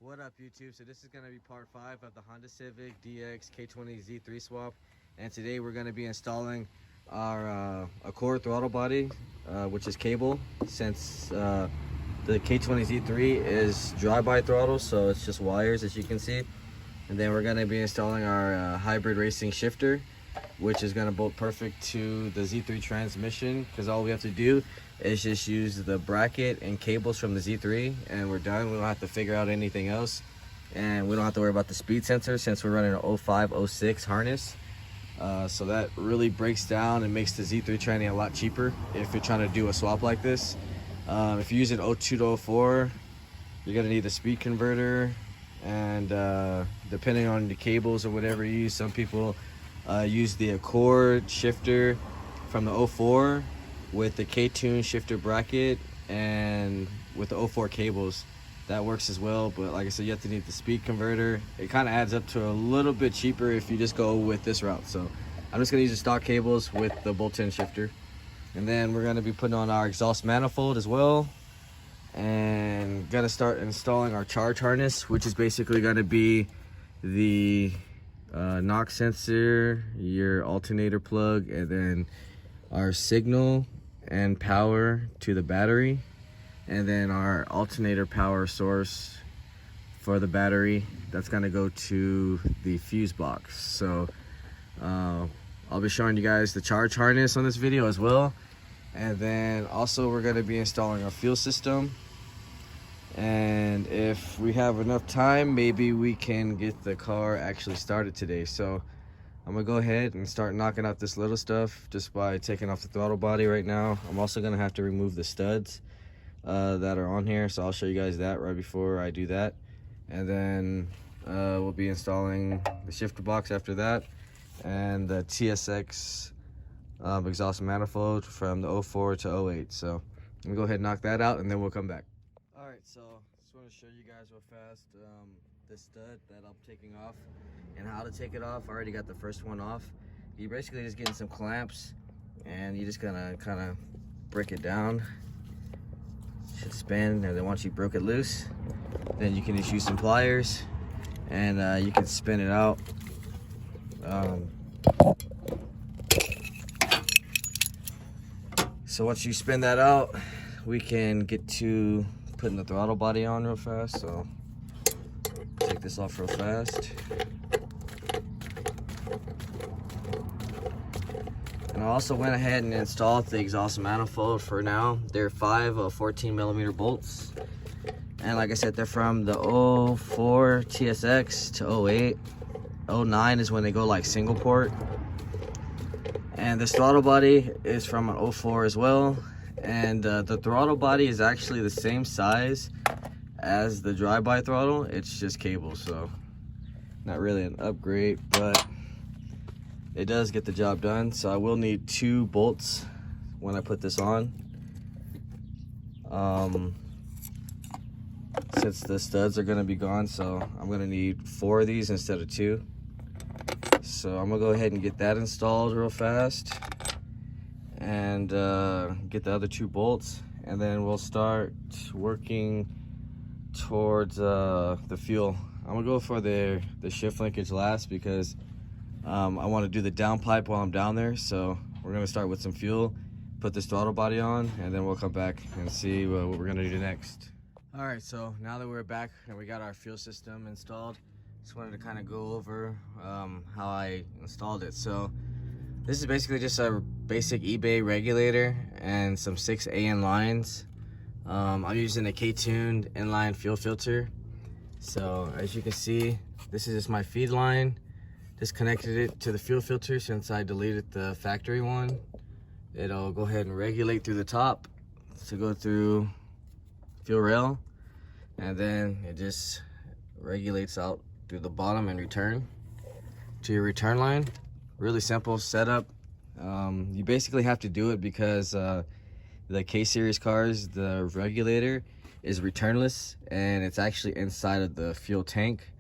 What up, YouTube? So this is going to be part 5 of the Honda Civic DX k20z3 swap, and today we're going to be installing our Accord throttle body, which is cable, since the k20z3 is drive-by throttle, so it's just wires, as you can see. And then we're going to be installing our hybrid racing shifter, which is going to bolt perfect to the Z3 transmission, because all we have to do is just use the bracket and cables from the Z3 and we're done. We don't have to figure out anything else, and we don't have to worry about the speed sensor since we're running an 0506 harness. So that really breaks down and makes the Z3 tranny a lot cheaper if you're trying to do a swap like this. If you're using 02 to 04, you're going to need the speed converter, and depending on the cables or whatever you use, some people use the Accord shifter from the 04 with the K-tune shifter bracket and with the 04 cables. That works as well, but like I said, you have to need the speed converter. It kind of adds up to a little bit cheaper if you just go with this route. So I'm just gonna use the stock cables with the bolt-in shifter, and then we're gonna be putting on our exhaust manifold as well, and gonna start installing our charge harness, which is basically gonna be the knock sensor, your alternator plug, and then our signal and power to the battery, and then our alternator power source for the battery that's going to go to the fuse box. So I'll be showing you guys the charge harness on this video as well, and then also we're going to be installing our fuel system, and if we have enough time, maybe we can get the car actually started today. So I'm gonna go ahead and start knocking out this little stuff just by taking off the throttle body right now. I'm also gonna have to remove the studs that are on here, so I'll show you guys that right before I do that. And then we'll be installing the shifter box after that, and the TSX exhaust manifold from the 04 to 08. So I'm gonna go ahead and knock that out, and then we'll come back. All right, so just want to show you guys real fast this stud that I'm taking off and how to take it off. I already got the first one off. You basically just getting some clamps, and you just gonna kind of break it down. Should spin, and then once you broke it loose, then you can just use some pliers, and you can spin it out. So once you spin that out, we can get to putting the throttle body on real fast. So take this off real fast. And I also went ahead and installed the exhaust manifold for now. They're 5 14mm bolts. And like I said, they're from the 04 TSX to 08. 09 is when they go like single port. And this throttle body is from an 04 as well. And the throttle body is actually the same size as the drive-by throttle. It's just cable, so not really an upgrade, but it does get the job done. So I will need 2 bolts when I put this on, since the studs are going to be gone. So I'm going to need 4 of these instead of 2. So I'm gonna go ahead and get that installed real fast, and get the other 2 bolts, and then we'll start working towards the fuel. I'm gonna go for the shift linkage last, because I want to do the downpipe while I'm down there. So we're gonna start with some fuel, put this throttle body on, and then we'll come back and see what we're gonna do next. All right, so now that we're back and we got our fuel system installed, just wanted to kind of go over how I installed it. So this is basically just a basic eBay regulator and some 6 AN lines. I'm using a K-tuned inline fuel filter. So as you can see, this is just my feed line. Just connected it to the fuel filter since I deleted the factory one. It'll go ahead and regulate through the top to go through fuel rail, and then it just regulates out through the bottom and return to your return line. Really simple setup. You basically have to do it because the K-series cars, the regulator is returnless, and it's actually inside of the fuel tank.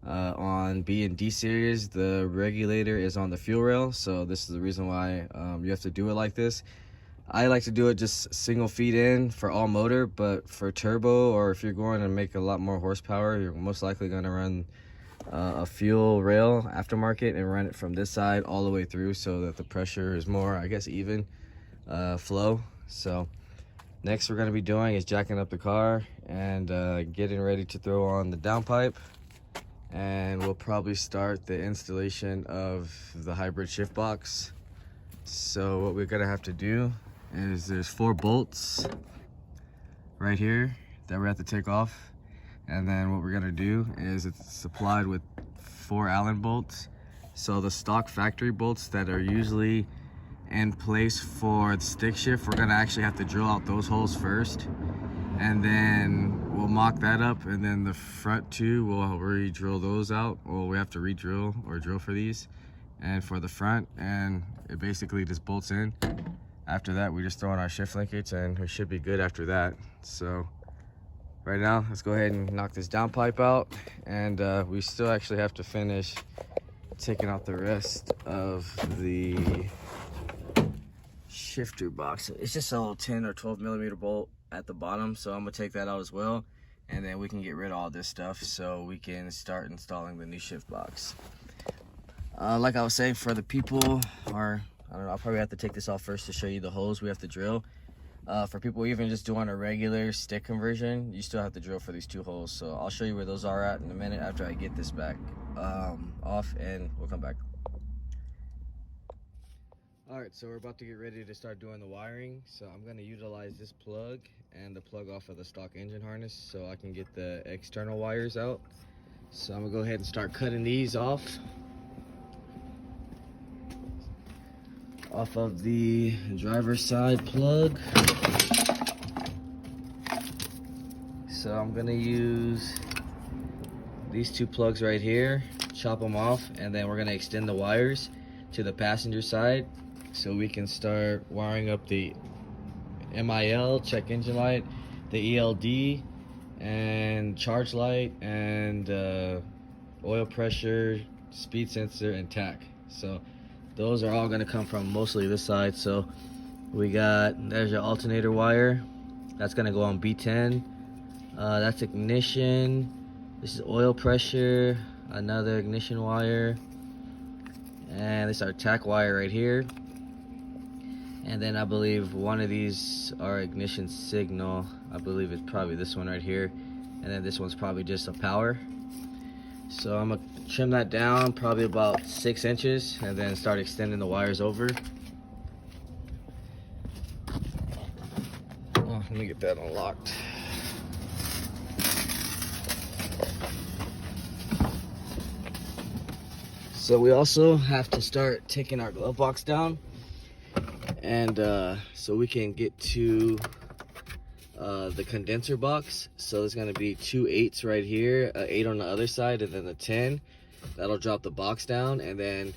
On B and D series, the regulator is on the fuel rail, so this is the reason why you have to do it like this. I like to do it just single feed in for all motor, but for turbo, or if you're going to make a lot more horsepower, you're most likely going to run a fuel rail aftermarket and run it from this side all the way through so that the pressure is more, I guess, even flow. So next we're going to be doing is jacking up the car and getting ready to throw on the downpipe, and we'll probably start the installation of the hybrid shift box. So what we're going to have to do is there's 4 bolts right here that we have to take off, and then what we're going to do is it's supplied with 4 Allen bolts. So the stock factory bolts that are usually in place for the stick shift, we're going to actually have to drill out those holes first, and then we'll mock that up, and then the front 2 we'll re-drill those out. Well, we have to re-drill or drill for these and for the front, and it basically just bolts in. After that, we just throw in our shift linkage and we should be good after that. So right now, let's go ahead and knock this downpipe out, and we still actually have to finish taking out the rest of the shifter box. It's just a little 10 or 12 millimeter bolt at the bottom, so I'm gonna take that out as well, and then we can get rid of all this stuff so we can start installing the new shift box. Like I was saying, for the people, or I don't know, I'll probably have to take this off first to show you the holes we have to drill. For people even just doing a regular stick conversion, you still have to drill for these 2 holes. So I'll show you where those are at in a minute after I get this back off, and we'll come back. Alright, so we're about to get ready to start doing the wiring. So I'm going to utilize this plug and the plug off of the stock engine harness so I can get the external wires out. So I'm going to go ahead and start cutting these off of the driver's side plug. So I'm gonna use these 2 plugs right here, chop them off, and then we're gonna extend the wires to the passenger side so we can start wiring up the MIL, check engine light, the ELD, and charge light, and oil pressure, speed sensor, and tach. So those are all going to come from mostly this side. So we got, there's your alternator wire. That's going to go on B10. That's ignition. This is oil pressure. Another ignition wire. And this is our tach wire right here. And then I believe one of these are ignition signal. I believe it's probably this one right here. And then this one's probably just a power. So I'm gonna trim that down probably about 6 inches and then start extending the wires over. Oh, let me get that unlocked. So we also have to start taking our glove box down, and so we can get to the condenser box. So there's going to be 2 8s right here, a 8 on the other side, and then a 10. That'll drop the box down, and then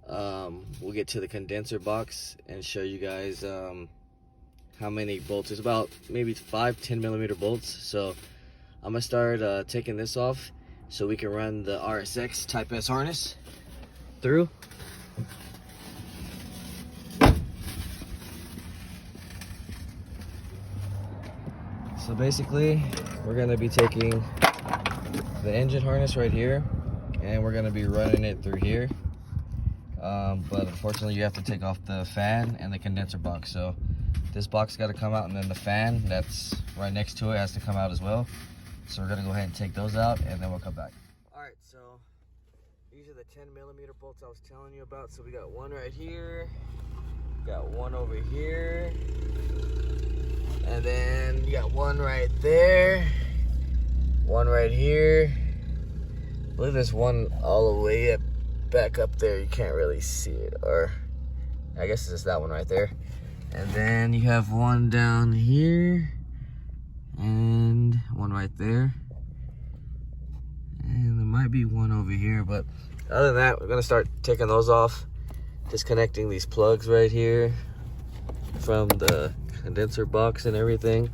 we'll get to the condenser box and show you guys how many bolts. There's about maybe 5-10 millimeter bolts. So I'm gonna start taking this off so we can run the RSX Type S harness through. So basically, we're gonna be taking the engine harness right here, and we're gonna be running it through here. But unfortunately, you have to take off the fan and the condenser box. So this box got to come out, and then the fan that's right next to it has to come out as well. So we're gonna go ahead and take those out, and then we'll come back. All right, so these are the 10 millimeter bolts I was telling you about. So we got one right here, got one over here, and then you got one right there, one right here. I believe there's one all the way back up there. You can't really see it, or I guess it's just that one right there. And then you have one down here, and one right there, and there might be one over here. But other than that, we're gonna start taking those off, disconnecting these plugs right here from the condenser box and everything.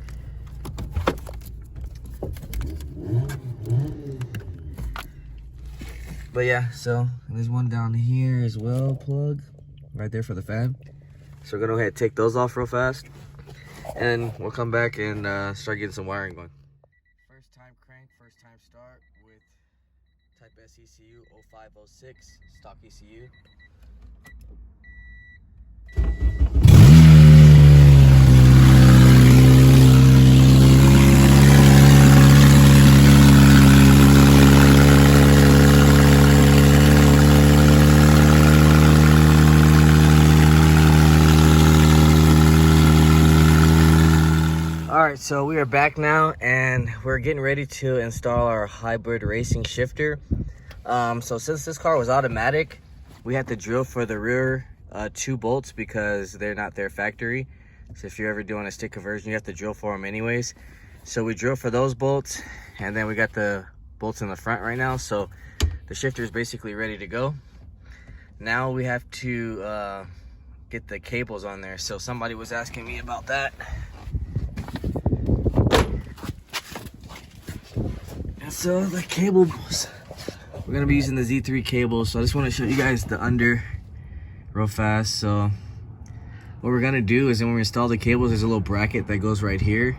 But yeah, so there's one down here as well, plug right there for the fan. So we're gonna go ahead and take those off real fast, and we'll come back and start getting some wiring going. First time crank, first time start with Type S ECU 0506 stock ECU. Alright, so we are back now and we're getting ready to install our hybrid racing shifter. So since this car was automatic, we had to drill for the rear 2 bolts because they're not their factory. So if you're ever doing a stick conversion, you have to drill for them anyways. So we drilled for those bolts, and then we got the bolts in the front right now. So the shifter is basically ready to go. Now we have to get the cables on there. So somebody was asking me about that. So the cables, we're gonna be using the Z3 cables. So I just want to show you guys the under real fast. So what we're gonna do is when we install the cables, there's a little bracket that goes right here.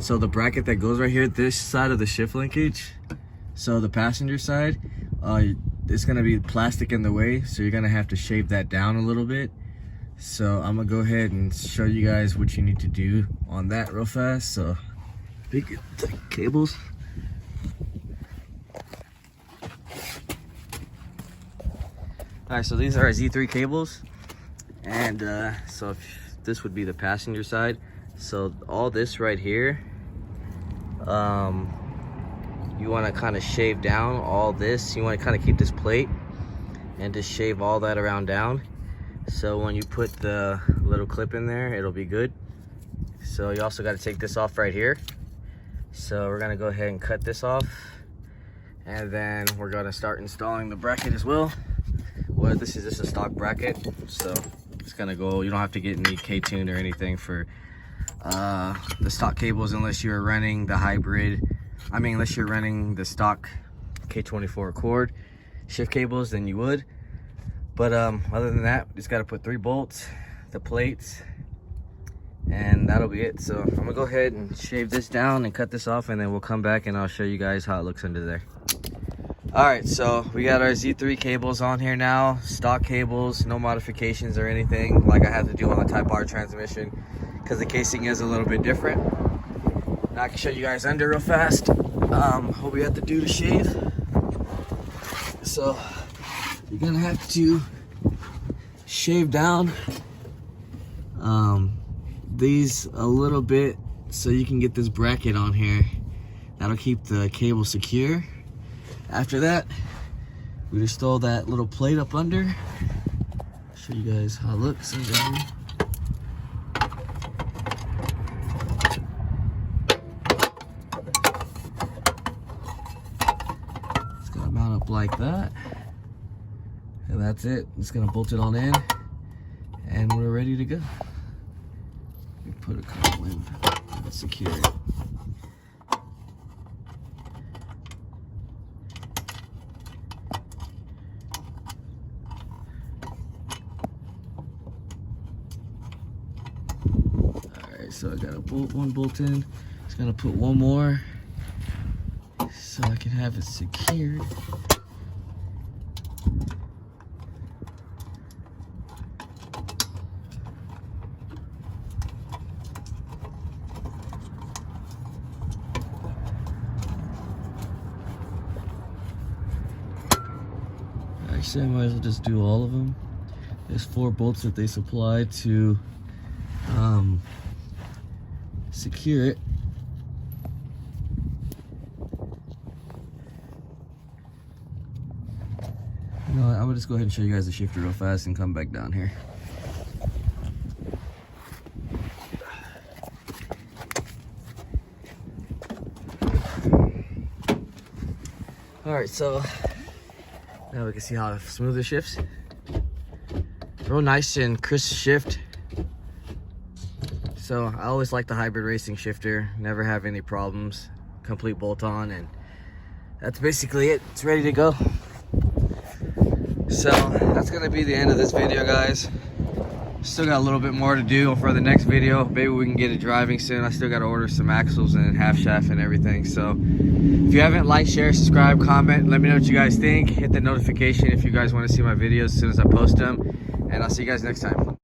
So the bracket that goes right here, this side of the shift linkage, so the passenger side, it's gonna be plastic in the way, so you're gonna have to shave that down a little bit. So I'm gonna go ahead and show you guys what you need to do on that real fast. So pick the cables. Alright, so these are our Z3 cables, and so if this would be the passenger side. So all this right here, you want to kind of shave down all this. You want to kind of keep this plate and just shave all that around down. So when you put the little clip in there, it'll be good. So you also got to take this off right here. So we're going to go ahead and cut this off, and then we're going to start installing the bracket as well. Well, this is just a stock bracket, so it's gonna go. You don't have to get any K-tune or anything for the stock cables unless you're running the hybrid. I mean, unless you're running the stock K24 cord shift cables, then you would. But other than that, just gotta put 3 bolts, the plates, and that'll be it. So I'm gonna go ahead and shave this down and cut this off, and then we'll come back and I'll show you guys how it looks under there. Alright, so we got our Z3 cables on here now, stock cables, no modifications or anything like I had to do on the Type R transmission because the casing is a little bit different. Now I can show you guys under real fast what we have to do to shave. So you're gonna have to shave down these a little bit so you can get this bracket on here. That'll keep the cable secure. After that, we just throw that little plate up under. Show you guys how it looks. It's gonna mount up like that, and that's it. Just gonna bolt it on in, and we're ready to go. We put a couple in and secure it. So I got one bolt in. Just gonna put one more so I can have it secured. Actually, I might as well just do all of them. There's 4 bolts that they supplied to secure it. You know what, I'm gonna just go ahead and show you guys the shifter real fast and come back down here. Alright, so now we can see how smooth it shifts. Real nice and crisp shift. So I always like the hybrid racing shifter, never have any problems. Complete bolt on, and that's basically it. It's ready to go. So that's gonna be the end of this video, guys. Still got a little bit more to do for the next video. Maybe we can get it driving soon. I still got to order some axles and half shaft and everything. So if you haven't, like, share, subscribe, comment, let me know what you guys think. Hit the notification if you guys want to see my videos as soon as I post them. And I'll see you guys next time.